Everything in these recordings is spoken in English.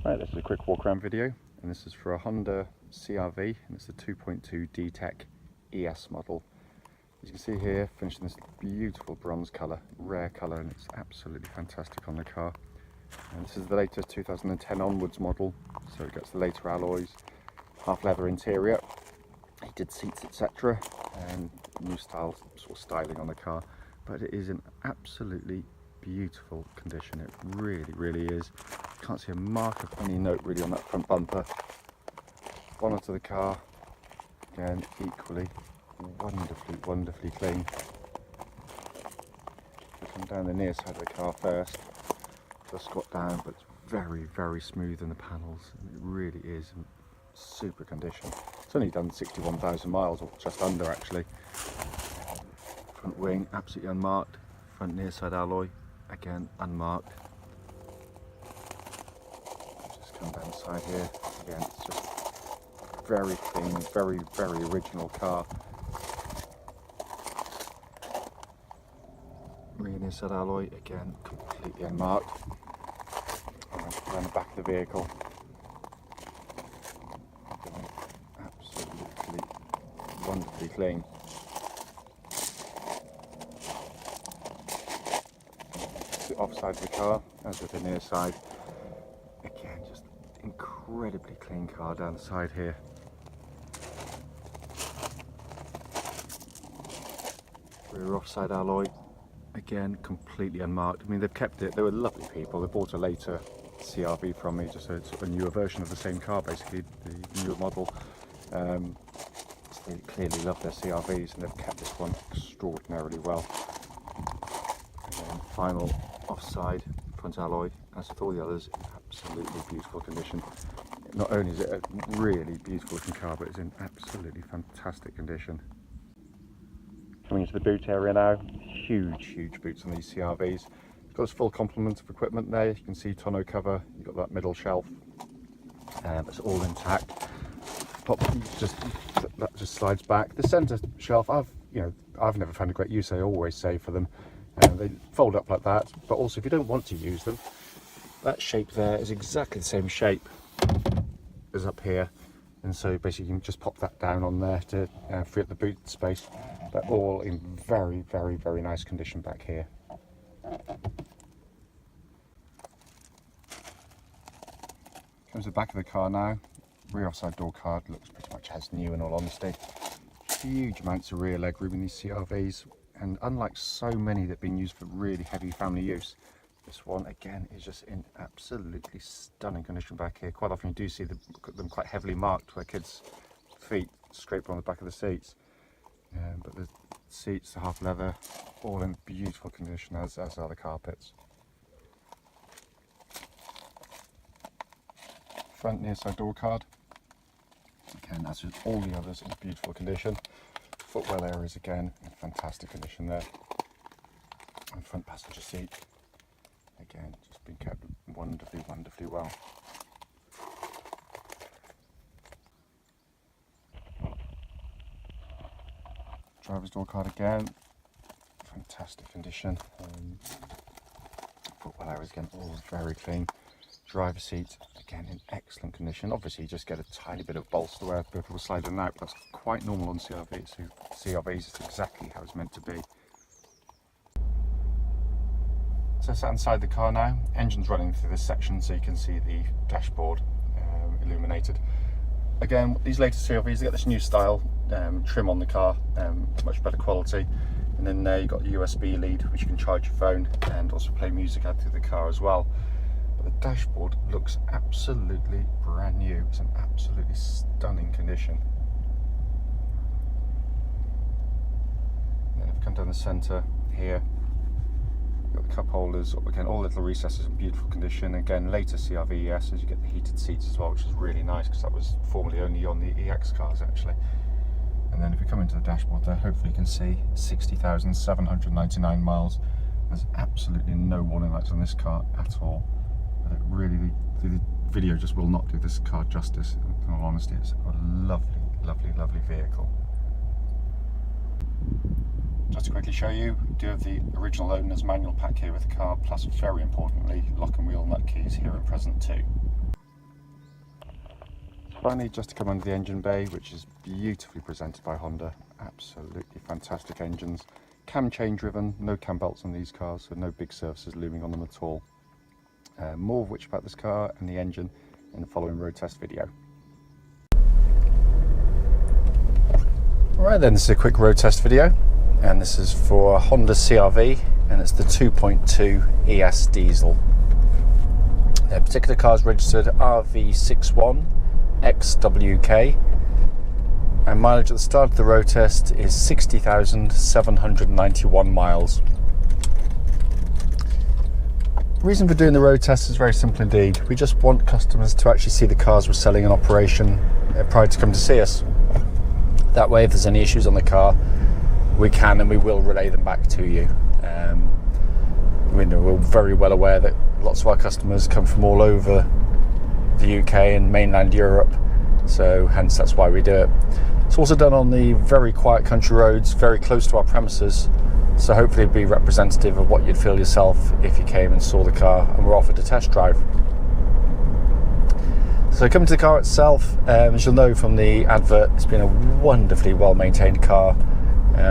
Right, this is a quick walk around video, and this is for a Honda Cr-V, and it's a 2.2 DTEC ES model. As you can see here, finished in this beautiful bronze colour, rare colour, and it's absolutely fantastic on the car. And this is the latest 2010 onwards model, so it gets the later alloys, half leather interior, heated seats, etc., and new style sort of styling on the car. But it is in absolutely beautiful condition. It really is. Can't see a mark of any note really on that front bumper. Bonnet of the car, again, equally wonderfully clean. We come down the near side of the car first, just squat down, but it's very smooth in the panels, and it really is in super condition. It's only done 61,000 miles, or just under actually. Front wing absolutely unmarked, front near side alloy again unmarked. Just come down the side here, again it's just very clean, very original car. Rear near side alloy again completely unmarked. Around the back of the vehicle, again, absolutely wonderfully clean. The offside of the car, as with the near side, again just incredibly clean car down the side here. Rear offside alloy, again completely unmarked. I mean, they've kept it, they were lovely people. They bought a later Cr-V from me, just a newer version of the same car, basically the newer model. So they clearly love their Cr-Vs, and they've kept this one extraordinarily well. Again, final offside front alloy, as with all the others, in absolutely beautiful condition. Not only is it a really beautiful looking car, but it's in absolutely fantastic condition. Coming into the boot area now, huge boots on these Cr-Vs. It's got its full complement of equipment there. You can see tonneau cover, you've got that middle shelf, it's all intact. That just slides back. The centre shelf, I've never found a great use, I always say, for them. They fold up like that, but also if you don't want to use them, that shape there is exactly the same shape as up here, and so basically you can just pop that down on there to free up the boot space. But all in very nice condition back here. Comes the back of the car now. Rear offside door card looks pretty much as new, in all honesty. Huge amounts of rear leg room in these Cr-Vs, and unlike so many that have been used for really heavy family use, this one again is just in absolutely stunning condition back here. Quite often you do see them quite heavily marked where kids' feet scrape on the back of the seats. But the seats, the half leather, all in beautiful condition, as are the carpets. Front near side door card, again as with all the others, in beautiful condition. Footwell areas again in fantastic condition there. And front passenger seat, again just been kept wonderfully well. Driver's door card again, fantastic condition. Footwell areas again, all very clean. Driver's seat again in excellent condition. Obviously you just get a tiny bit of bolster where people slide in and out, but that's quite normal on Cr-Vs. Cr-Vs is exactly how it's meant to be. So sat inside the car now, engine's running through this section so you can see the dashboard illuminated. Again, these latest Cr-Vs, they get this new style trim on the car, much better quality. And then there you've got the USB lead, which you can charge your phone and also play music out through the car as well. But the dashboard looks absolutely brand new. It's in absolutely stunning condition. And then if you come down the centre here, you've got the cup holders, again all little recesses in beautiful condition. Again, later Cr-V ES, as you get the heated seats as well, which is really nice because that was formerly only on the EX cars actually. And then if you come into the dashboard there, hopefully you can see 60,799 miles. There's absolutely no warning lights on this car at all. Really, the video just will not do this car justice. In all honesty, it's a lovely vehicle. Just to quickly show you, we do have the original owner's manual pack here with the car, plus very importantly, lock and wheel nut keys here and present too. Finally, just to come under the engine bay, which is beautifully presented by Honda. Absolutely fantastic engines. Cam chain driven, no cam belts on these cars, so no big surfaces looming on them at all. More of which about this car and the engine in the following road test video. Right then, this is a quick road test video, and this is for a Honda Cr-V, and it's the 2.2 ES diesel. The particular car is registered RV61XWK, and mileage at the start of the road test is 60,791 miles. The reason for doing the road test is very simple indeed. We just want customers to actually see the cars we're selling in operation prior to come to see us. That way, if there's any issues on the car, we can and we will relay them back to you. We're very well aware that lots of our customers come from all over the UK and mainland Europe, so hence that's why we do it. It's also done on the very quiet country roads, very close to our premises, so hopefully it'd be representative of what you'd feel yourself if you came and saw the car and were offered a test drive. So coming to the car itself, as you'll know from the advert, it's been a wonderfully well maintained car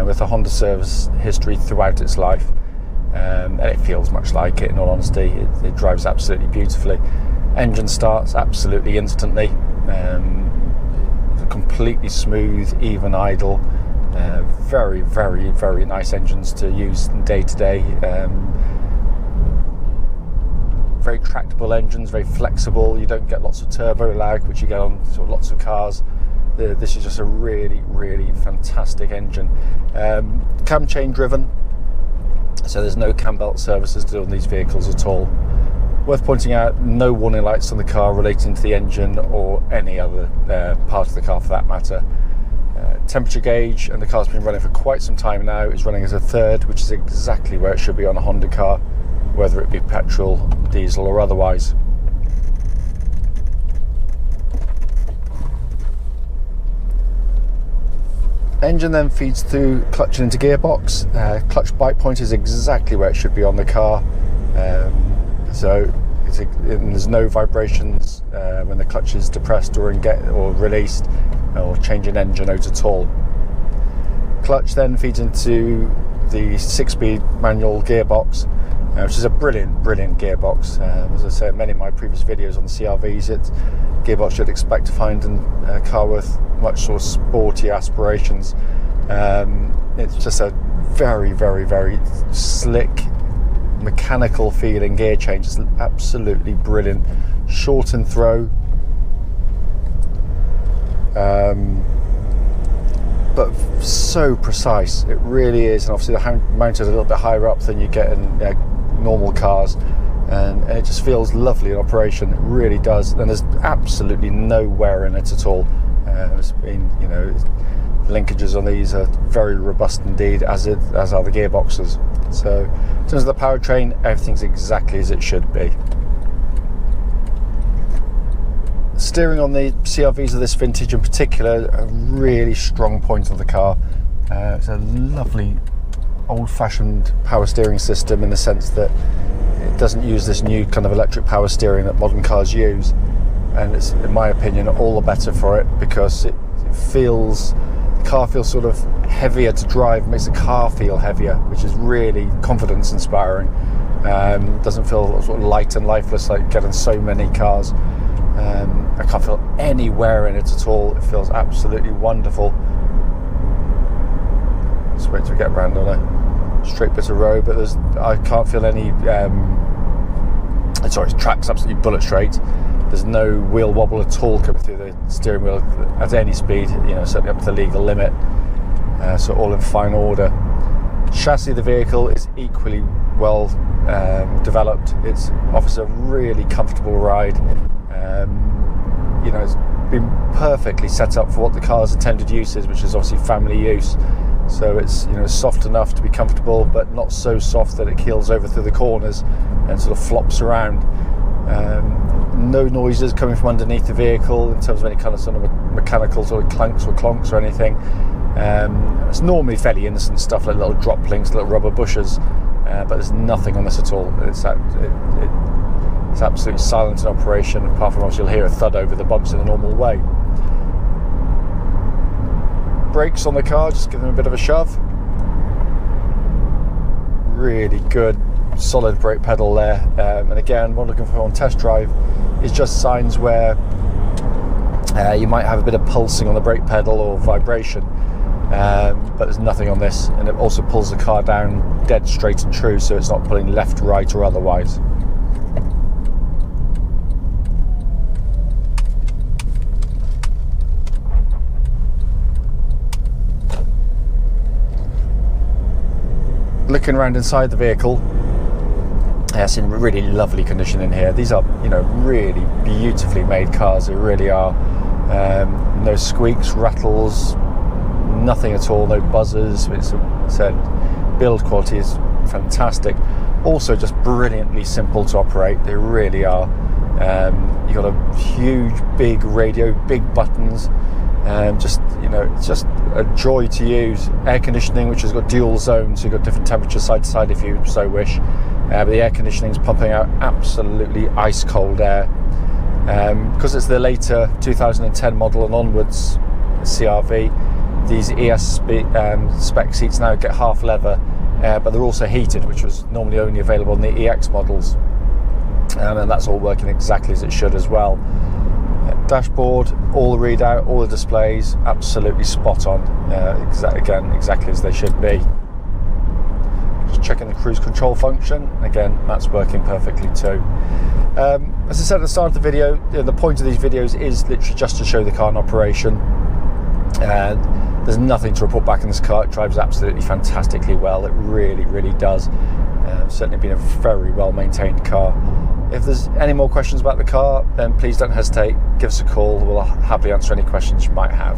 with a Honda service history throughout its life, and it feels much like it, in all honesty. It drives absolutely beautifully. Engine starts absolutely instantly, completely smooth, even idle. Very, very, very nice engines to use day to day. Very tractable engines, very flexible. You don't get lots of turbo lag, which you get on sort of lots of cars. This is just a really, really fantastic engine. Cam chain driven, so there's no cam belt services to do on these vehicles at all. Worth pointing out, no warning lights on the car relating to the engine or any other part of the car for that matter. Temperature gauge, and the car's been running for quite some time now, is running as a third, which is exactly where it should be on a Honda car, whether it be petrol, diesel or otherwise. Engine then feeds through clutch and into gearbox. Clutch bite point is exactly where it should be on the car, so there's no vibrations when the clutch is depressed or released, or changing engine out at all. Clutch then feeds into the 6-speed manual gearbox, which is a brilliant gearbox. As I said in many of my previous videos on the Cr-Vs, it's gearbox you'd expect to find in a car with much sort of sporty aspirations. It's just a very, very, very slick, mechanical feeling gear change. It's absolutely brilliant. Short and throw, but so precise. It really is. And obviously they're mounted a little bit higher up than you get in normal cars, and it just feels lovely in operation. It really does, and there's absolutely no wear in it at all. It's been, linkages on these are very robust indeed, as are the gearboxes. So in terms of the powertrain, everything's exactly as it should be. Steering on the Cr-Vs of this vintage in particular, a really strong point of the car. It's a lovely old-fashioned power steering system, in the sense that it doesn't use this new kind of electric power steering that modern cars use, and it's, in my opinion, all the better for it, because the car feels sort of heavier to drive. It makes the car feel heavier, which is really confidence inspiring. Doesn't feel sort of light and lifeless like getting so many cars. I can't feel any wear in it at all. It feels absolutely wonderful. Just wait till we get around on a straight bit of road, but I can't feel any sorry, track's absolutely bullet straight. There's no wheel wobble at all coming through the steering wheel at any speed, certainly up to the legal limit, so all in fine order. Chassis of the vehicle is equally well developed. It offers a really comfortable ride. It's been perfectly set up for what the car's intended use is, which is obviously family use. So it's soft enough to be comfortable, but not so soft that it keels over through the corners and sort of flops around. No noises coming from underneath the vehicle in terms of any kind of sort of mechanical sort of clunks or clonks or anything. It's normally fairly innocent stuff like little drop links, little rubber bushes, but there's nothing on this at all. It's absolutely silent in operation, apart from obviously you'll hear a thud over the bumps in the normal way. brakes on the car, just give them a bit of a shove. Really good, solid brake pedal there. And again, what I'm looking for on test drive is just signs where you might have a bit of pulsing on the brake pedal or vibration, but there's nothing on this, and it also pulls the car down dead straight and true, so it's not pulling left, right or otherwise. Looking around inside the vehicle, it's in really lovely condition in here. These are, you know, really beautifully made cars. They really are. No squeaks, rattles, nothing at all. No buzzers. It's said build quality is fantastic. Also, just brilliantly simple to operate. They really are. You've got a huge, big radio, big buttons. Just, you know, it's just a joy to use. Air conditioning, which has got dual zones, so you've got different temperatures side to side if you so wish. But the air conditioning is pumping out absolutely ice cold air. Because it's the later 2010 model and onwards Cr-V, these ES spec seats now get half leather, but they're also heated, which was normally only available in the EX models. And that's all working exactly as it should as well. Dashboard, all the readout, all the displays, absolutely spot on. Again, exactly as they should be. Just checking the cruise control function. Again, that's working perfectly too. As I said at the start of the video, the point of these videos is literally just to show the car in operation. There's nothing to report back in this car. It drives absolutely fantastically well. It really, really does. Certainly been a very well maintained car. If there's any more questions about the car, then please don't hesitate, give us a call. We'll happily answer any questions you might have.